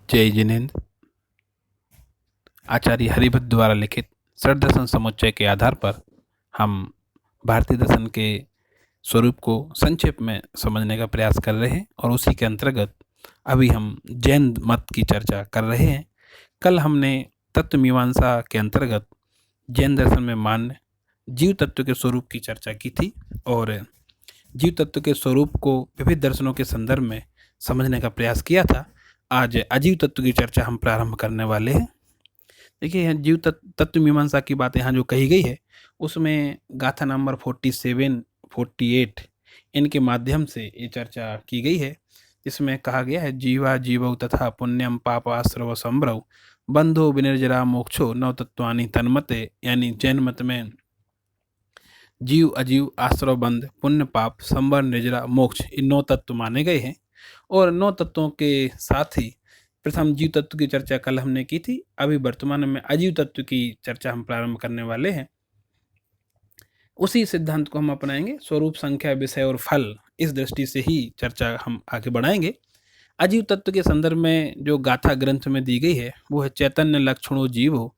जय जिनेन्द्र। आचार्य हरिभद्र द्वारा लिखित षड दर्शन समुच्चय के आधार पर हम भारतीय दर्शन के स्वरूप को संक्षेप में समझने का प्रयास कर रहे हैं और उसी के अंतर्गत अभी हम जैन मत की चर्चा कर रहे हैं। कल हमने तत्व मीमांसा के अंतर्गत जैन दर्शन में मान्य जीव तत्व के स्वरूप की चर्चा की थी और जीव तत्व के स्वरूप को विविध दर्शनों के संदर्भ में समझने का प्रयास किया था। आज अजीव तत्व की चर्चा हम प्रारंभ करने वाले हैं। देखिए, यहाँ जीव तत्व मीमांसा की बात यहाँ जो कही गई है उसमें गाथा नंबर 47, 48 इनके माध्यम से ये चर्चा की गई है। इसमें कहा गया है जीवा जीवौ तथा पुण्यम पापाश्रव संभ्रव बंधो विनिर्जरा मोक्षो नव तत्वानि तन्मते। यानी जैन मत में जीव अजीव आश्रव बंध पुण्य पाप संबर निर्जरा मोक्ष इन 9 तत्व माने गए हैं और 9 तत्वों के साथ ही प्रथम जीव तत्व की चर्चा कल हमने की थी। अभी वर्तमान में अजीव तत्व की चर्चा हम प्रारंभ करने वाले हैं। उसी सिद्धांत को हम अपनाएंगे, स्वरूप संख्या विषय और फल, इस दृष्टि से ही चर्चा हम आगे बढ़ाएंगे। अजीव तत्व के संदर्भ में जो गाथा ग्रंथ में दी गई है वो है चैतन्य लक्षणो जीवो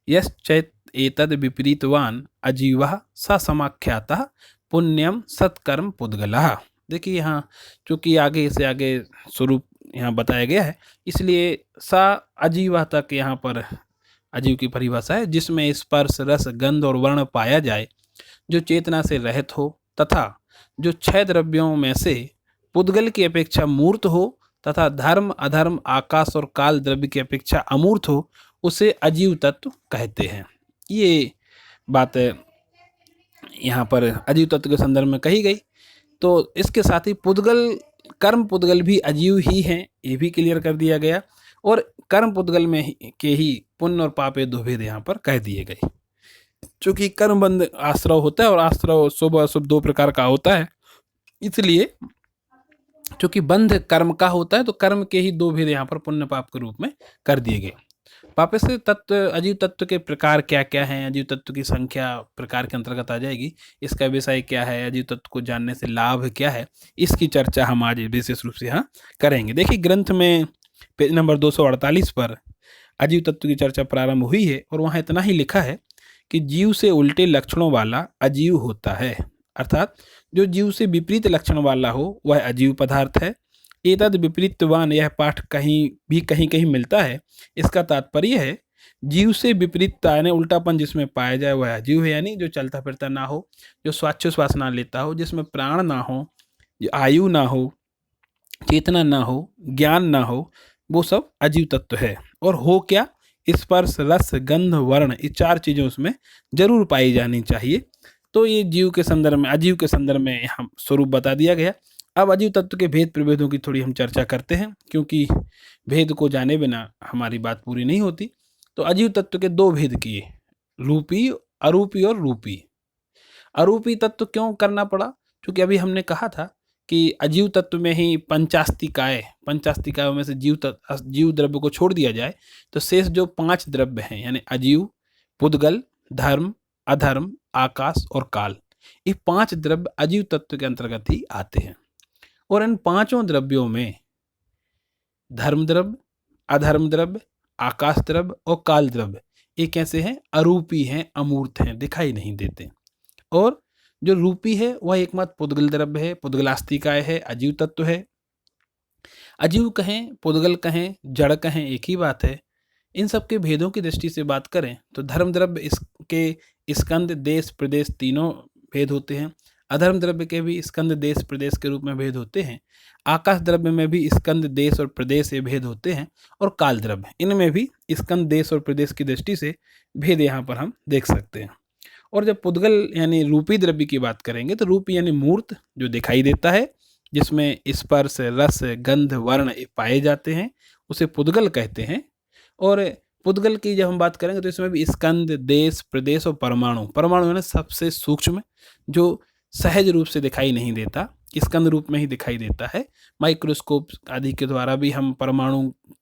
यश चैत एतद विपरीतवान अजीवः स समाख्यातः पुण्यम सत्कर्म पुद्गलः। देखिए, यहाँ चूंकि आगे से आगे स्वरूप यहाँ बताया गया है इसलिए सा अजीवा तक यहाँ पर अजीव की परिभाषा है, जिसमें स्पर्श रस गंध और वर्ण पाया जाए, जो चेतना से रहित हो तथा जो 6 द्रव्यों में से पुद्गल की अपेक्षा मूर्त हो तथा धर्म अधर्म आकाश और काल द्रव्य की अपेक्षा अमूर्त हो, उसे अजीव तत्व कहते हैं। ये बात यहाँ पर अजीव तत्व के संदर्भ में कही गई। तो इसके साथ ही पुद्गल कर्म पुद्गल भी अजीव ही हैं, ये भी क्लियर कर दिया गया और कर्म पुद्गल में के ही पुण्य और पाप ये 2 भेद यहाँ पर कह दिए गए। चूंकि कर्म बंध आश्रव होता है और आश्रव शुभ अशुभ 2 प्रकार का होता है, इसलिए चूंकि बंध कर्म का होता है तो कर्म के ही 2 भेद यहाँ पर पुण्य पाप के रूप में कर दिए गए। वापस से तत्व अजीव तत्व के प्रकार क्या क्या हैं, अजीव तत्व की संख्या प्रकार के अंतर्गत आ जाएगी, इसका विषय क्या है, अजीव तत्व को जानने से लाभ क्या है, इसकी चर्चा हम आज विशेष रूप से यहाँ करेंगे। देखिए, ग्रंथ में पेज नंबर 248 पर अजीव तत्व की चर्चा प्रारंभ हुई है और वहाँ इतना ही लिखा है कि जीव से उल्टे लक्षणों वाला अजीव होता है, अर्थात जो जीव से विपरीत लक्षण वाला हो वह अजीव पदार्थ है। एतद विपरीतवान, यह पाठ कहीं कहीं मिलता है। इसका तात्पर्य है जीव से विपरीतता यानी उल्टापन जिसमें पाया जाए वह अजीव है, यानी जो चलता फिरता ना हो, जो श्वास ना लेता हो, जिसमें प्राण ना हो, जो आयु ना हो, चेतना ना हो, ज्ञान ना हो, वो सब अजीव तत्व है। और हो क्या, स्पर्श रस गंध वर्ण, ये 4 चीज़ें उसमें जरूर पाई जानी चाहिए। तो ये जीव के संदर्भ में अजीव के संदर्भ में यहाँ स्वरूप बता दिया गया। अब अजीव तत्व के भेद प्रभेदों की थोड़ी हम चर्चा करते हैं, क्योंकि भेद को जाने बिना हमारी बात पूरी नहीं होती। तो अजीव तत्व के 2 भेद किए, रूपी अरूपी और रूपी। अरूपी तत्व क्यों करना पड़ा, क्योंकि अभी हमने कहा था कि अजीव तत्व में ही पंचास्तिकायों में से जीव द्रव्य को छोड़ दिया जाए तो शेष जो 5 द्रव्य हैं यानी अजीव, पुद्गल, धर्म, अधर्म, आकाश और काल, ये 5 द्रव्य अजीव तत्व के अंतर्गत ही आते हैं। और इन 5 द्रव्यों में धर्म द्रव्य, अधर्म द्रव्य, आकाश द्रव्य और काल द्रव्य ये कैसे हैं, अरूपी हैं, अमूर्त हैं, दिखाई नहीं देते। और जो रूपी है वह एकमात्र पुद्गल द्रव्य है, पुद्गलास्तिकाय है, अजीव तत्व है। अजीव कहें, पुद्गल कहें, जड़ कहें, एक ही बात है। इन सब के भेदों की दृष्टि से बात करें तो धर्म द्रव्य इसके स्कंद देश प्रदेश तीनों भेद होते हैं। अधर्म द्रव्य के भी स्कंद देश प्रदेश के रूप में भेद होते हैं। आकाश द्रव्य में भी स्कंद देश और प्रदेश ये भेद होते हैं। और काल द्रव्य, इनमें भी स्कंद देश और प्रदेश की दृष्टि से भेद यहाँ पर हम देख सकते हैं। और जब पुद्गल यानी रूपी द्रव्य की बात करेंगे तो रूपी यानी मूर्त, जो दिखाई देता है, जिसमें स्पर्श रस गंध वर्ण ये पाए जाते हैं, उसे पुद्गल कहते हैं। और पुद्गल की जब हम बात करेंगे तो इसमें भी स्कंद देश प्रदेश और परमाणु यानी सबसे सूक्ष्म, जो सहज रूप से दिखाई नहीं देता, स्कंद रूप में ही दिखाई देता है। माइक्रोस्कोप आदि के द्वारा भी हम परमाणु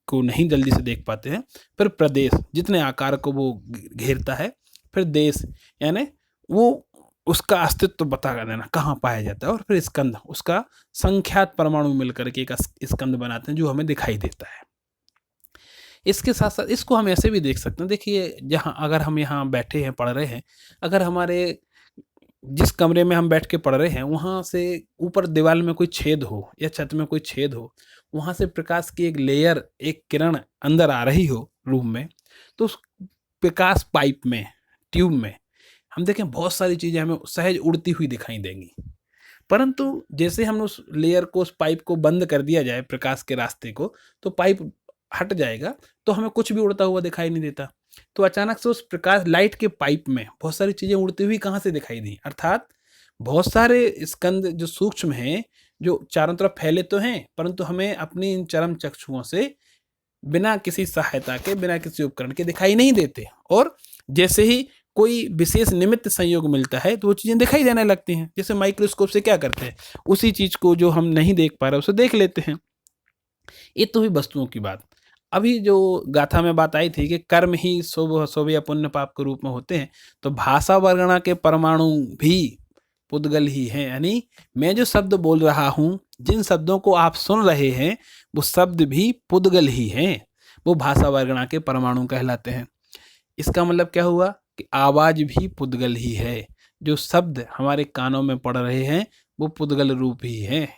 को नहीं जल्दी से देख पाते हैं। फिर प्रदेश, जितने आकार को वो घेरता है। फिर देश यानी वो उसका अस्तित्व बता देना, कहाँ पाया जाता है। और फिर स्कंद, उसका संख्यात परमाणु मिलकर के एक स्कंद बनाते हैं जो हमें दिखाई देता है। इसके साथ साथ इसको हम ऐसे भी देख सकते हैं, देखिए जहाँ अगर हम यहाँ बैठे हैं, पढ़ रहे हैं, अगर हमारे जिस कमरे में हम बैठ के पढ़ रहे हैं वहाँ से ऊपर दीवार में कोई छेद हो या छत में कोई छेद हो, वहाँ से प्रकाश की एक लेयर, एक किरण अंदर आ रही हो रूम में, तो उस प्रकाश पाइप में, ट्यूब में हम देखें बहुत सारी चीज़ें हमें सहज उड़ती हुई दिखाई देंगी। परंतु जैसे हम उस लेयर को, उस पाइप को बंद कर दिया जाए, प्रकाश के रास्ते को, तो पाइप हट जाएगा, तो हमें कुछ भी उड़ता हुआ दिखाई नहीं देता। तो अचानक से उस प्रकाश लाइट के पाइप में बहुत सारी चीज़ें उड़ती हुई कहाँ से दिखाई दी? अर्थात बहुत सारे स्कंद जो सूक्ष्म हैं, जो चारों तरफ फैले तो हैं, परंतु हमें अपनी इन चरम चक्षुओं से बिना किसी सहायता के, बिना किसी उपकरण के दिखाई नहीं देते। और जैसे ही कोई विशेष निमित्त संयोग मिलता है तो वो चीज़ें दिखाई देने लगती हैं। जैसे माइक्रोस्कोप से क्या करते हैं, उसी चीज़ को जो हम नहीं देख पा रहे उसे देख लेते हैं। ये तो हुई वस्तुओं की बात। अभी जो गाथा में बात आई थी कि कर्म ही शुभ अशुभ या पुण्य पाप के रूप में होते हैं, तो भाषा वर्गणा के परमाणु भी पुद्गल ही हैं। यानी मैं जो शब्द बोल रहा हूँ, जिन शब्दों को आप सुन रहे हैं, वो शब्द भी पुद्गल ही हैं, वो भाषा वर्गणा के परमाणु कहलाते हैं। इसका मतलब क्या हुआ कि आवाज़ भी पुद्गल ही है। जो शब्द हमारे कानों में पड़ रहे हैं वो पुद्गल रूप ही हैं।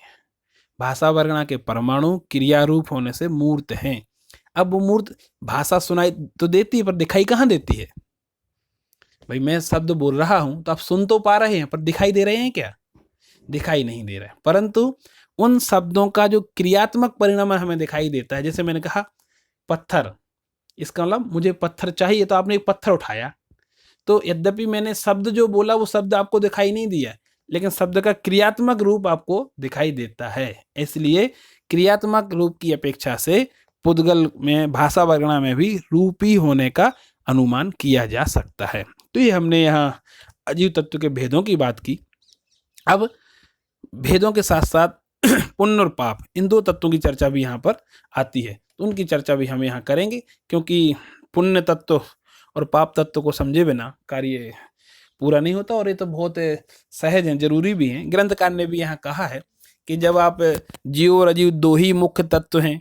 भाषा वर्गणा के परमाणु क्रिया रूप होने से मूर्त हैं। अब वो मूर्त भाषा सुनाई तो देती है पर दिखाई कहाँ देती है? भाई मैं शब्द बोल रहा हूं तो आप सुन तो पा रहे हैं पर दिखाई दे रहे हैं क्या? दिखाई नहीं दे रहा है। परंतु उन शब्दों का जो क्रियात्मक परिणाम हमें दिखाई देता है। जैसे मैंने कहा पत्थर, इसका मतलब मुझे पत्थर चाहिए तो आपने एक पत्थर उठाया, तो यद्यपि मैंने शब्द जो बोला वो शब्द आपको दिखाई नहीं दिया, लेकिन शब्द का क्रियात्मक रूप आपको दिखाई देता है। इसलिए क्रियात्मक रूप की अपेक्षा से पुद्गल में, भाषा वर्गणा में भी रूपी होने का अनुमान किया जा सकता है। तो ये हमने यहाँ अजीव तत्व के भेदों की बात की। अब भेदों के साथ साथ पुण्य और पाप, इन दो तत्वों की चर्चा भी यहाँ पर आती है, तो उनकी चर्चा भी हम यहाँ करेंगे, क्योंकि पुण्य तत्व और पाप तत्व को समझे बिना कार्य पूरा नहीं होता। और ये तो बहुत सहज है, जरूरी भी है। ग्रंथकार ने भी यहाँ कहा है कि जब आप जीव और अजीव दो ही मुख्य तत्व हैं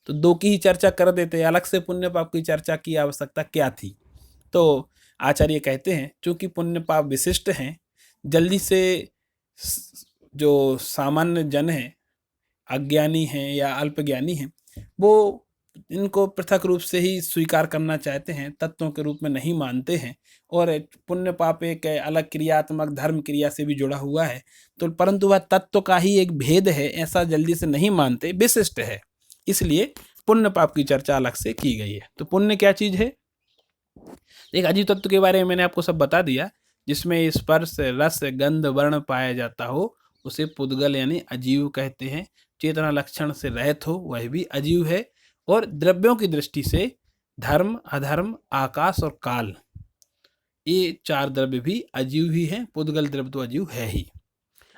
तो दो की ही चर्चा कर देते, अलग से पुण्य पाप की चर्चा की आवश्यकता क्या थी? तो आचार्य कहते हैं चूंकि पुण्य पाप विशिष्ट हैं, जल्दी से जो सामान्य जन है, अज्ञानी हैं या अल्पज्ञानी हैं, वो इनको पृथक रूप से ही स्वीकार करना चाहते हैं, तत्वों के रूप में नहीं मानते हैं। और पुण्य पाप एक अलग क्रियात्मक धर्म क्रिया से भी जुड़ा हुआ है, तो परंतु वह तत्व का ही एक भेद है, ऐसा जल्दी से नहीं मानते, विशिष्ट है। इसलिए पुण्य पाप की चर्चा अलग से की गई है। तो पुण्य क्या चीज है? एक अजीव तत्व के बारे में मैंने आपको सब बता दिया। जिसमें स्पर्श, रस, गंध, वर्ण पाया जाता हो उसे पुद्गल यानी अजीव कहते हैं। चेतना लक्षण से रहित हो वह भी अजीव है। और द्रव्यों की दृष्टि से धर्म, अधर्म, आकाश और काल, ये चार द्रव्य भी अजीव ही हैं। पुद्गल द्रव्य तो अजीव है ही।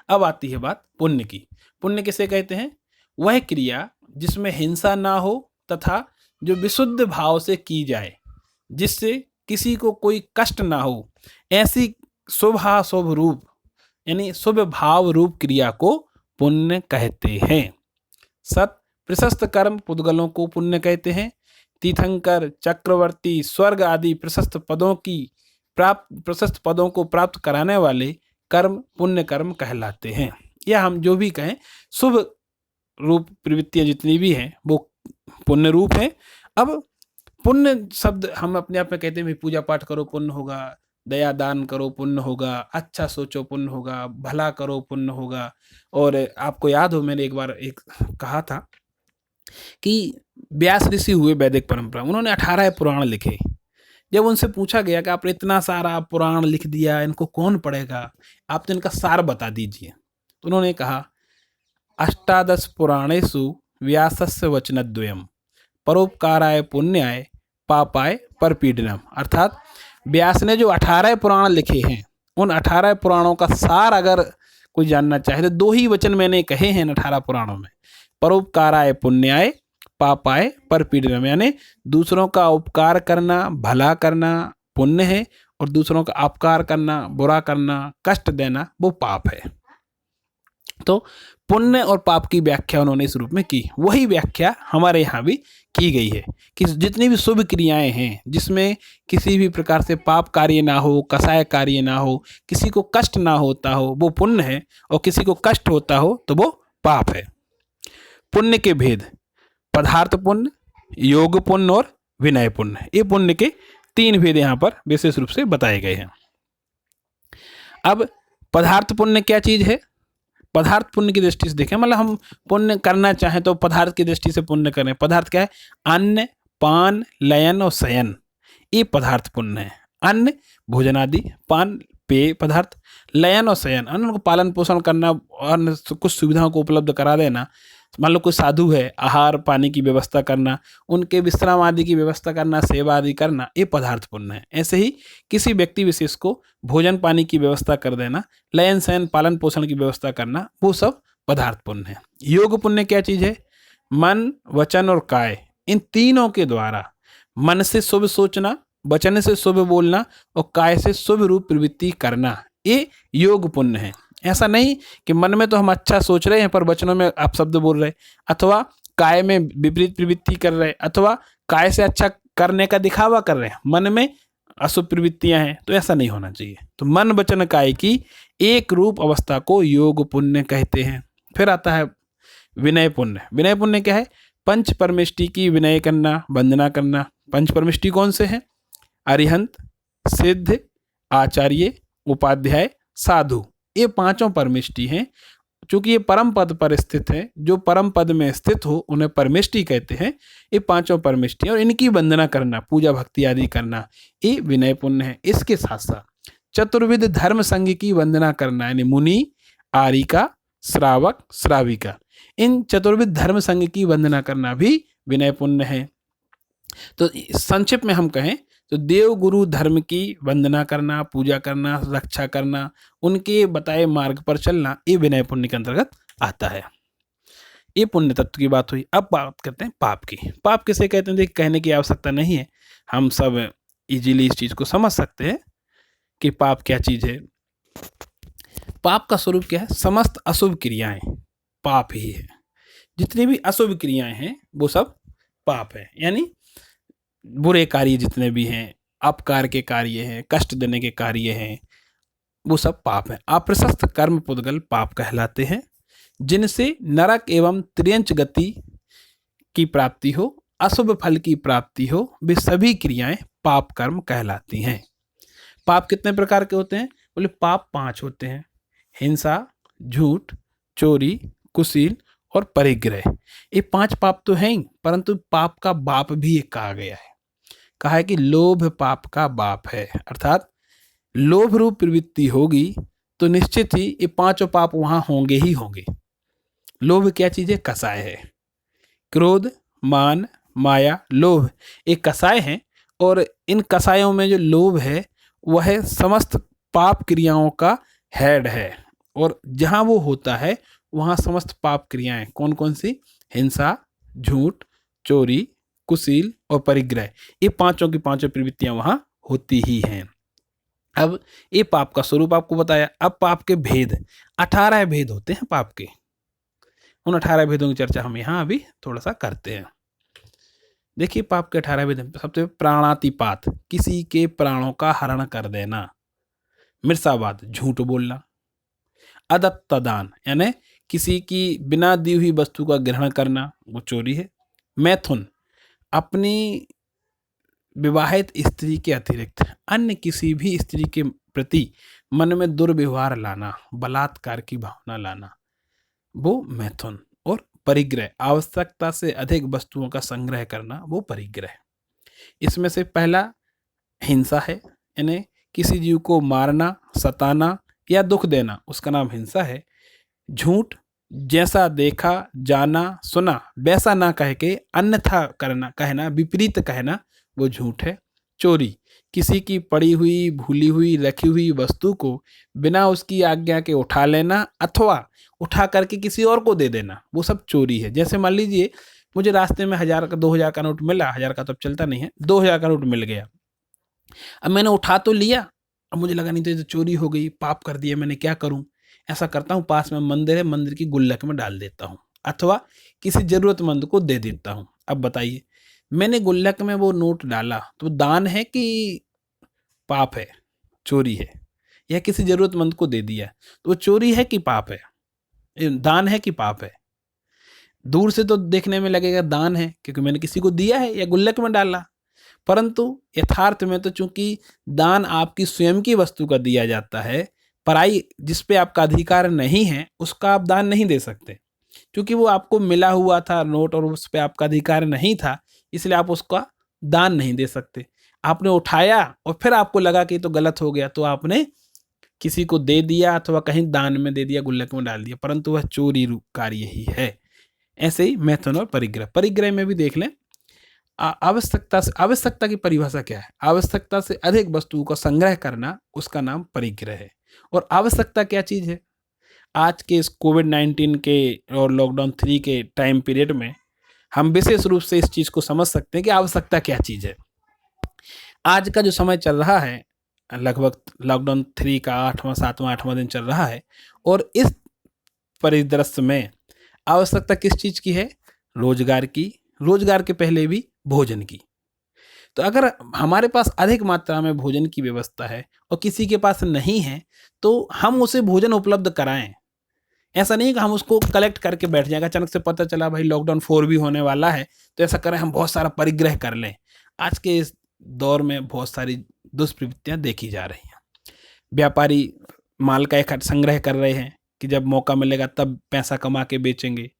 अब आती है बात पुण्य की। पुण्य किसे कहते हैं? वह क्रिया जिसमें हिंसा ना हो तथा जो विशुद्ध भाव से की जाए, जिससे किसी को कोई कष्ट ना हो, ऐसी शुभाशुभ रूप यानी शुभ भाव रूप क्रिया को पुण्य कहते हैं। सत प्रशस्त कर्म पुद्गलों को पुण्य कहते हैं। तीर्थंकर, चक्रवर्ती, स्वर्ग आदि प्रशस्त पदों को प्राप्त कराने वाले कर्म पुण्य कर्म कहलाते हैं। या हम जो भी कहें, शुभ रूप प्रवृत्तियां जितनी भी हैं वो पुण्य रूप है। अब पुण्य शब्द हम अपने आप में कहते हैं पूजा पाठ करो पुण्य होगा, दया दान करो पुण्य होगा, अच्छा सोचो पुण्य होगा, भला करो पुण्य होगा। और आपको याद हो मैंने एक बार कहा था कि व्यास ऋषि हुए वैदिक परंपरा, उन्होंने 18 पुराण लिखे। जब उनसे पूछा गया कि आपने इतना सारा पुराण लिख दिया, इनको कौन पढ़ेगा, आप तो इनका सार बता दीजिए। तो उन्होंने कहा अष्टादश पुराणेषु व्यासस्य वचनद्वयम् परोपकाराय पुण्याय पापाय परपीडनम। अर्थात व्यास ने जो 18 पुराण लिखे हैं, उन 18 पुराणों का सार अगर कोई जानना चाहे तो दो ही वचन मैंने कहे हैं 18 पुराणों में, परोपकाराय पुण्याय पापाय परपीडनम। यानी दूसरों का उपकार करना, भला करना पुण्य है, और दूसरों का अपकार करना, बुरा करना, कष्ट देना वो पाप है। तो पुण्य और पाप की व्याख्या उन्होंने इस रूप में की। वही व्याख्या हमारे यहाँ भी की गई है कि जितनी भी शुभ क्रियाएं हैं जिसमें किसी भी प्रकार से पाप कार्य ना हो, कसाय कार्य ना हो, किसी को कष्ट ना होता हो, वो पुण्य है, और किसी को कष्ट होता हो तो वो पाप है। पुण्य के भेद: पदार्थ पुण्य, योग पुण्य और विनय पुण्य। ये पुण्य के 3 भेद यहाँ पर विशेष रूप से बताए गए हैं। अब पदार्थ पुण्य क्या चीज है? पदार्थ पुण्य की दृष्टि से देखें, मतलब हम पुण्य करना चाहें तो पदार्थ की दृष्टि से पुण्य करें। पदार्थ क्या है? अन्न, पान, लयन और शयन, ये पदार्थ पुण्य है। अन्न भोजन आदि, पान पेय पदार्थ, लयन और शयन अन्न को पालन पोषण करना और कुछ सुविधाओं को उपलब्ध करा देना। मान लो कोई साधु है, आहार पानी की व्यवस्था करना, उनके विश्राम आदि की व्यवस्था करना, सेवा आदि करना, ये पदार्थ पुण्य है। ऐसे ही किसी व्यक्ति विशेष को भोजन पानी की व्यवस्था कर देना, लयन शयन पालन पोषण की व्यवस्था करना, वो सब पदार्थ पुण्य है। योग पुण्य क्या चीज है? मन, वचन और काय, इन तीनों के द्वारा मन से शुभ सोचना, वचन से शुभ बोलना और काय से शुभ रूप प्रवृत्ति करना, ये योग पुण्य है। ऐसा नहीं कि मन में तो हम अच्छा सोच रहे हैं पर वचनों में आप शब्द बोल रहे, अथवा काय में विपरीत प्रवृत्ति कर रहे, अथवा काय से अच्छा करने का दिखावा कर रहे हैं, मन में अशुभ प्रवृत्तियां हैं, तो ऐसा नहीं होना चाहिए। तो मन वचन काय की एक रूप अवस्था को योग पुण्य कहते हैं। फिर आता है विनय पुण्य। विनय पुण्य क्या है? पंच परमेष्टि की विनय करना, वंदना करना। पंच परमेष्टि कौन से हैं? अरिहंत, सिद्ध, आचार्य, उपाध्याय, साधु, ये पांचों परमेष्टि हैं। चूंकि ये परम पद पर स्थित है, जो परम पद में स्थित हो उन्हें परमेष्टि कहते हैं। ये पांचों परमेष्टि और इनकी वंदना करना, पूजा भक्ति आदि करना, ये विनय पुण्य है। इसके साथ साथ चतुर्विध धर्म संघ की वंदना करना, यानी मुनि, आरिका, श्रावक, श्राविका, इन चतुर्विध धर्म संघ की वंदना करना भी विनय पुण्य है। तो संक्षिप्त में हम कहें तो देव गुरु धर्म की वंदना करना, पूजा करना, रक्षा करना, उनके बताए मार्ग पर चलना, ये विनय पुण्य के अंतर्गत आता है। ये पुण्य तत्व की बात हुई। अब बात करते हैं पाप की। पाप किसे कहते हैं? देखिए, कहने की आवश्यकता नहीं है, हम सब इजीली इस चीज को समझ सकते हैं कि पाप क्या चीज है। पाप का स्वरूप क्या है? समस्त अशुभ क्रियाएं पाप ही है। जितनी भी अशुभ क्रियाएं हैं वो सब पाप है। यानी बुरे कार्य जितने भी हैं, अपकार के कार्य हैं, कष्ट देने के कार्य हैं, वो सब पाप है। अप्रशस्त कर्म पुद्गल पाप कहलाते हैं, जिनसे नरक एवं त्रियंच गति की प्राप्ति हो, अशुभ फल की प्राप्ति हो, वे सभी क्रियाएं पाप कर्म कहलाती हैं। पाप कितने प्रकार के होते हैं? बोले पाप 5 होते हैं: हिंसा, झूठ, चोरी, कुशील और परिग्रह। ये 5 पाप तो हैं ही, परंतु पाप का बाप भी एक कहा गया है। कहा है कि लोभ पाप का बाप है, अर्थात लोभ रूप प्रवृत्ति होगी तो निश्चित ही ये 5 पाप वहां होंगे ही होंगे। लोभ क्या चीज है? कसाय है। क्रोध, मान, माया, लोभ एक कसाय है, और इन कसायों में जो लोभ है वह समस्त पाप क्रियाओं का हेड है, और जहां वो होता है वहां समस्त पाप क्रियाएं कौन कौन सी? हिंसा, झूठ, चोरी, कुशील और परिग्रह, ये पांचों की पांचों प्रवृत्तियां वहां होती ही हैं। अब ये पाप का स्वरूप आपको बताया। अब पाप के भेद, 18 भेद होते हैं पाप के। उन 18 भेदों की चर्चा हम यहाँ अभी थोड़ा सा करते हैं। देखिए, पाप के 18 भेद। सबसे प्राणातिपात, किसी के प्राणों का हरण कर देना। मिर्सावाद, झूठ बोलना। अदत्त दान, यानी किसी की बिना दी हुई वस्तु का ग्रहण करना, वो चोरी है। मैथुन, अपनी विवाहित स्त्री के अतिरिक्त अन्य किसी भी स्त्री के प्रति मन में दुर्व्यवहार लाना, बलात्कार की भावना लाना, वो मैथुन। और परिग्रह, आवश्यकता से अधिक वस्तुओं का संग्रह करना, वो परिग्रह। इसमें से पहला हिंसा है, यानी किसी जीव को मारना, सताना या दुख देना, उसका नाम हिंसा है। झूठ, जैसा देखा, जाना, सुना वैसा ना कह के अन्यथा करना, कहना, विपरीत कहना, वो झूठ है। चोरी, किसी की पड़ी हुई, भूली हुई, रखी हुई वस्तु को बिना उसकी आज्ञा के उठा लेना अथवा उठा करके किसी और को दे देना, वो सब चोरी है। जैसे मान लीजिए मुझे रास्ते में 1000 का 2000 का नोट मिला, 1000 का तो अब चलता नहीं है, 2000 का नोट मिल गया। अब मैंने उठा तो लिया, अब मुझे लगा नहीं तो ये तो चोरी हो गई, पाप कर दिया मैंने, क्या करूं? ऐसा करता हूं, पास में मंदिर है, मंदिर की गुल्लक में डाल देता हूं, अथवा किसी जरूरतमंद को दे देता हूं। अब बताइए, मैंने गुल्लक में वो नोट डाला तो दान है कि पाप है, चोरी है, या किसी ज़रूरतमंद को दे दिया तो वो चोरी है कि पाप है, दान है कि पाप है? दूर से तो देखने में लगेगा दान है, क्योंकि मैंने किसी को दिया है या गुल्लक में डाला। परंतु यथार्थ में तो चूंकि दान आपकी स्वयं की वस्तु का दिया जाता है, पराई जिस पे आपका अधिकार नहीं है उसका आप दान नहीं दे सकते, क्योंकि वो आपको मिला हुआ था नोट और उस पे आपका अधिकार नहीं था, इसलिए आप उसका दान नहीं दे सकते। आपने उठाया और फिर आपको लगा कि ये तो गलत हो गया, तो आपने किसी को दे दिया अथवा कहीं दान में दे दिया, गुल्लक में डाल दिया, परंतु वह चोरी रूप कार्य ही है। ऐसे ही मैथुन और परिग्रह, परिग्रह में भी देख लें, आवश्यकता से, आवश्यकता की परिभाषा क्या है? आवश्यकता से अधिक वस्तुओं का संग्रह करना, उसका नाम परिग्रह है। और आवश्यकता क्या चीज है? आज के इस कोविड-19 के और लॉकडाउन 3 के टाइम पीरियड में हम विशेष रूप से इस चीज को समझ सकते हैं कि आवश्यकता क्या चीज है। आज का जो समय चल रहा है, लगभग लॉकडाउन 3 का 8वां 7वां 8वां दिन चल रहा है, और इस परिदृश्य में आवश्यकता किस चीज की है? रोजगार की, रोजगार के पहले भी भोजन की। तो अगर हमारे पास अधिक मात्रा में भोजन की व्यवस्था है और किसी के पास नहीं है, तो हम उसे भोजन उपलब्ध कराएं। ऐसा नहीं कि हम उसको कलेक्ट करके बैठ जाएगा, अचानक से पता चला भाई लॉकडाउन 4 भी होने वाला है, तो ऐसा करें हम बहुत सारा परिग्रह कर लें। आज के इस दौर में बहुत सारी दुष्प्रवृत्तियां देखी जा रही हैं। व्यापारी माल का इकट्ठा संग्रह कर रहे हैं कि जब मौका मिलेगा तब पैसा कमा के बेचेंगे।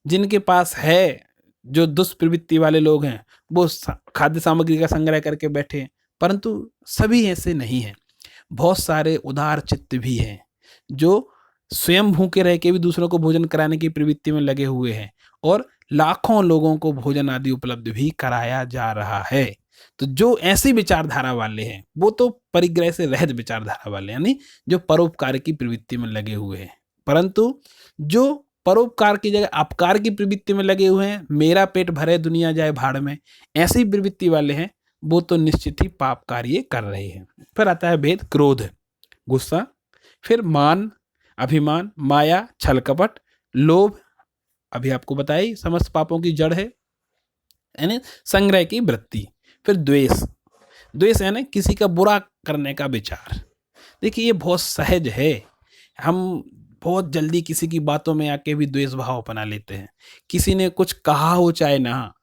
जिनके पास है, जो दुष्प्रवृत्ति वाले लोग हैं, वो खाद्य सामग्री का संग्रह करके बैठे हैं, परंतु सभी ऐसे नहीं हैं। बहुत सारे उदार चित्त भी हैं जो स्वयं भूखे रह के भी दूसरों को भोजन कराने की प्रवृत्ति में लगे हुए हैं, और लाखों लोगों को भोजन आदि उपलब्ध भी कराया जा रहा है। तो जो ऐसी विचारधारा वाले हैं वो तो परिग्रह से रहित विचारधारा वाले, यानी जो परोपकार की प्रवृत्ति में लगे हुए हैं। परंतु जो परोपकार की जगह अपकार की प्रवृत्ति में लगे हुए हैं, मेरा पेट भरे दुनिया जाए भाड़ में, ऐसी प्रवृत्ति वाले हैं, वो तो निश्चित ही पाप कार्य कर रहे हैं। फिर आता है भेद, क्रोध, गुस्सा, फिर मान, अभिमान, माया, छल कपट, लोभ, अभी आपको बताई समस्त पापों की जड़ है, यानी संग्रह की वृत्ति। फिर द्वेष, द्वेष यानी किसी का बुरा करने का विचार। देखिए ये बहुत सहज है, हम बहुत जल्दी किसी की बातों में आके भी द्वेष भाव अपना लेते हैं। किसी ने कुछ कहा हो चाहे ना,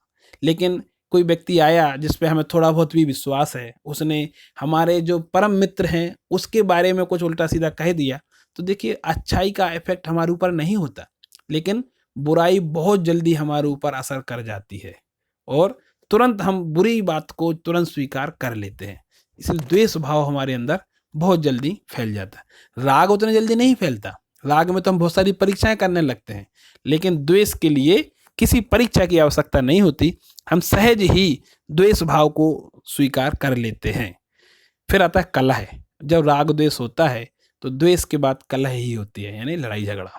लेकिन कोई व्यक्ति आया जिस पे हमें थोड़ा बहुत भी विश्वास है, उसने हमारे जो परम मित्र हैं उसके बारे में कुछ उल्टा सीधा कह दिया, तो देखिए अच्छाई का इफेक्ट हमारे ऊपर नहीं होता, लेकिन बुराई बहुत जल्दी हमारे ऊपर असर कर जाती है और तुरंत हम बुरी बात को तुरंत स्वीकार कर लेते हैं। इसलिए द्वेष भाव हमारे अंदर बहुत जल्दी फैल जाता है। राग उतने जल्दी नहीं फैलता, राग में तो हम बहुत सारी परीक्षाएं करने लगते हैं, लेकिन द्वेष के लिए किसी परीक्षा की आवश्यकता नहीं होती, हम सहज ही द्वेष भाव को स्वीकार कर लेते हैं। फिर आता है कलह। जब राग द्वेष होता है तो द्वेष के बाद कलह ही होती है, यानी लड़ाई झगड़ा।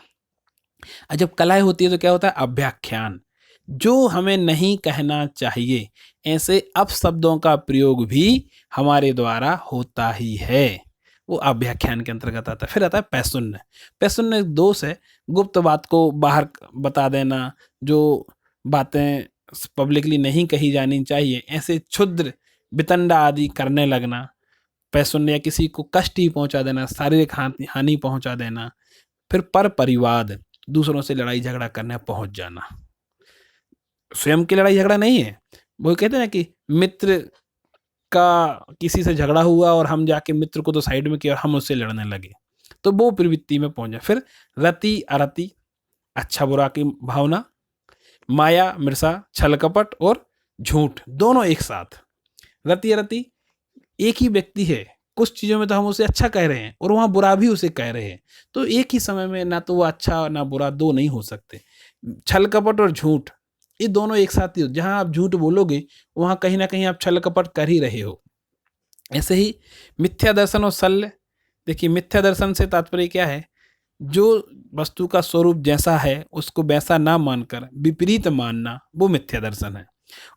और जब कलह होती है तो क्या होता है? अभ्याख्यान, जो हमें नहीं कहना चाहिए ऐसे अपशब्दों का प्रयोग भी हमारे द्वारा होता ही है, वो अभ्याख्यान के अंतर्गत आता है। फिर आता है पैशून्य। पैशून्य एक दोष है, गुप्त बात को बाहर बता देना, जो बातें पब्लिकली नहीं कही जानी चाहिए, ऐसे क्षुद्र वितंडा आदि करने लगना, पैशून्य, या किसी को कष्ट ही पहुंचा देना, शारीरिक हानि पहुंचा देना। फिर पर परिवाद, दूसरों से लड़ाई झगड़ा करने पहुंच जाना। स्वयं की लड़ाई झगड़ा नहीं है, वो कहते हैं ना कि मित्र का किसी से झगड़ा हुआ और हम जाके मित्र को तो साइड में किया और हम उससे लड़ने लगे, तो वो प्रवृत्ति में पहुंच जाए। फिर रति अरति, अच्छा बुरा की भावना, माया मृषा, छल कपट और झूठ, दोनों एक साथ। रति अरति, एक ही व्यक्ति है, कुछ चीजों में तो हम उसे अच्छा कह रहे हैं और वहां बुरा भी उसे कह रहे हैं, तो एक ही समय में ना तो वो अच्छा ना बुरा, दो नहीं हो सकते। छल कपट और झूठ, ये दोनों एक साथ ही हो, जहां आप झूठ बोलोगे वहां कहीं ना कहीं आप छल कपट कर ही रहे हो। ऐसे ही मिथ्या दर्शन और शल्य। देखिए मिथ्या दर्शन से तात्पर्य क्या है? जो वस्तु का स्वरूप जैसा है उसको वैसा ना मानकर विपरीत मानना, वो मिथ्या दर्शन है।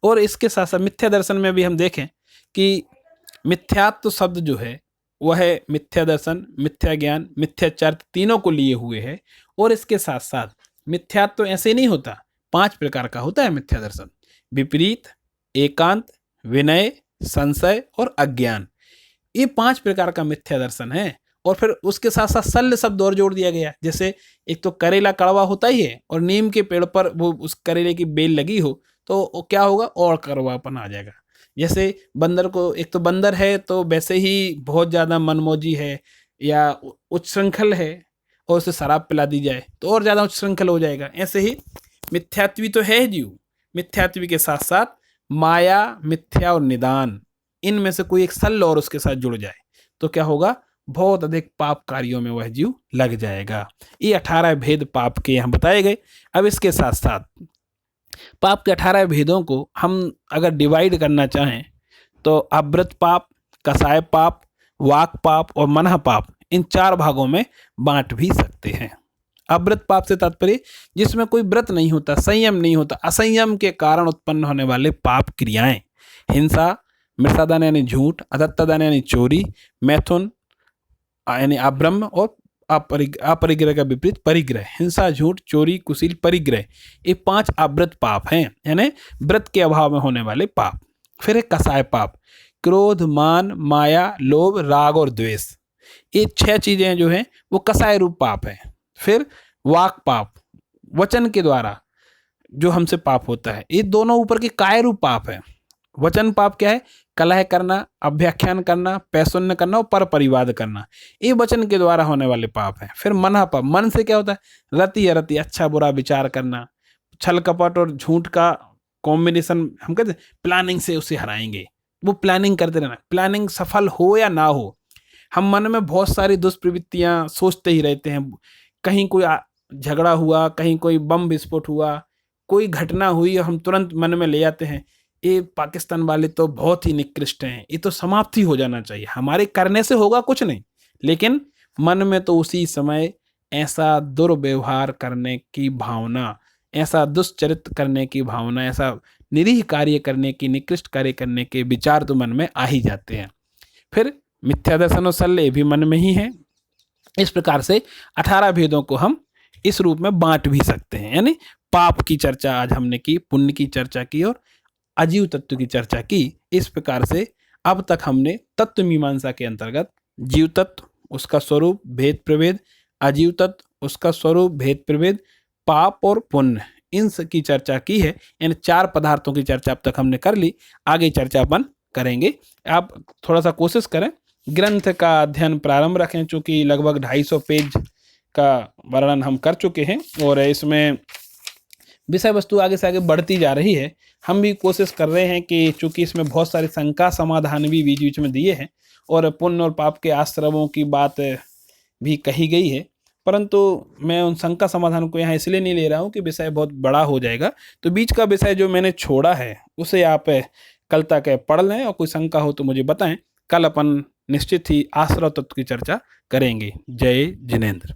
और इसके साथ साथ मिथ्या दर्शन में भी हम देखें कि मिथ्यात्व शब्द जो है वह है मिथ्या दर्शन, मिथ्या ज्ञान, मिथ्याचार, तीनों को लिए हुए है। और इसके साथ साथ मिथ्यात्व ऐसे नहीं होता, 5 प्रकार का होता है मिथ्या दर्शन। विपरीत, एकांत, विनय, संशय और अज्ञान। ये 5 प्रकार का मिथ्या दर्शन है। और फिर उसके साथ साथ शल्य शब्द और जोड़ दिया गया। जैसे एक तो करेला कड़वा होता ही है, और नीम के पेड़ पर वो उस करेले की बेल लगी हो तो वो क्या होगा, और कड़वापन आ जाएगा। जैसे बंदर को, एक तो बंदर है तो वैसे ही बहुत ज़्यादा मनमौजी है या उच्छृंखल है, और उसे शराब पिला दी जाए तो और ज़्यादा उच्छृंखल हो जाएगा। ऐसे ही मिथ्यात्वी तो है जीव, मिथ्यात्वी के साथ साथ माया, मिथ्या और निदान, इनमें से कोई एक शल्य और उसके साथ जुड़ जाए तो क्या होगा, बहुत अधिक पाप कार्यों में वह जीव लग जाएगा। ये 18 भेद पाप के यहाँ बताए गए। अब इसके साथ साथ पाप के 18 भेदों को हम अगर डिवाइड करना चाहें तो अव्रत पाप, कसाय पाप, वाक पाप और मनः पाप, इन 4 भागों में बांट भी सकते हैं। अव्रत पाप से तात्पर्य जिसमें कोई व्रत नहीं होता, संयम नहीं होता, असंयम के कारण उत्पन्न होने वाले पाप क्रियाएं, हिंसा, मृषादान यानी झूठ, अदत्तदान यानी चोरी, मैथुन यानी अब्रह्म और अपरिग्रह का विपरीत परिग्रह। हिंसा, झूठ, चोरी, कुशील, परिग्रह, ये 5 अव्रत पाप हैं, यानी व्रत के अभाव में होने वाले पाप। फिर है कसाय पाप, क्रोध, मान, माया, लोभ, राग और द्वेष। ये 6 चीजें जो हैं वो कसाय रूप पाप है। फिर वाक पाप, वचन के द्वारा जो हमसे पाप होता है, ये दोनों ऊपर के काय रूप पाप है। वचन पाप क्या है, कलह करना, अभ्याख्यान करना, पैशून्य करना और पर परिवाद करना, ये वचन के द्वारा होने वाले पाप हैं। फिर मनः पाप, मन से क्या होता है, रति अरति, अच्छा बुरा विचार करना, छल कपट और झूठ का कॉम्बिनेशन, हम कहते हैं प्लानिंग से उसे हराएंगे, वो प्लानिंग करते रहना, प्लानिंग सफल हो या ना हो, हम मन में बहुत सारी दुष्प्रवृत्तियां सोचते ही रहते हैं। कहीं कोई झगड़ा हुआ, कहीं कोई बम विस्फोट हुआ, कोई घटना हुई, हम तुरंत मन में ले जाते हैं, ये पाकिस्तान वाले तो बहुत ही निकृष्ट हैं, ये तो समाप्ति हो जाना चाहिए। हमारे करने से होगा कुछ नहीं, लेकिन मन में तो उसी समय ऐसा दुर्व्यवहार करने की भावना, ऐसा दुष्चरित्र करने की भावना, ऐसा निरीह कार्य करने की, निकृष्ट कार्य करने के विचार तो मन में आ ही जाते हैं। फिर मिथ्या दर्शन और शल्य भी मन में ही है। इस प्रकार से 18 भेदों को हम इस रूप में बांट भी सकते हैं। यानी पाप की चर्चा आज हमने की, पुण्य की चर्चा की और अजीव तत्व की चर्चा की। इस प्रकार से अब तक हमने तत्व मीमांसा के अंतर्गत जीव तत्व, उसका स्वरूप, भेद प्रभेद, अजीव तत्व, उसका स्वरूप, भेद प्रभेद, पाप और पुण्य, इन की चर्चा की है। यानी 4 पदार्थों की चर्चा अब तक हमने कर ली। आगे चर्चा अपन करेंगे। आप थोड़ा सा कोशिश करें, ग्रंथ का अध्ययन प्रारंभ रखें, चूँकि लगभग 250 पेज का वर्णन हम कर चुके हैं और इसमें विषय वस्तु आगे से आगे बढ़ती जा रही है। हम भी कोशिश कर रहे हैं कि चूंकि इसमें बहुत सारे शंका समाधान भी बीच बीच में दिए हैं और पुण्य और पाप के आश्रमों की बात भी कही गई है, परंतु मैं उन शंका समाधान को यहाँ इसलिए नहीं ले रहा हूँ कि विषय बहुत बड़ा हो जाएगा। तो बीच का विषय जो मैंने छोड़ा है उसे आप कल तक पढ़ लें और कोई शंका हो तो मुझे बताएं। कल अपन निश्चित ही आश्रव तत्व की चर्चा करेंगे। जय जिनेंद्र।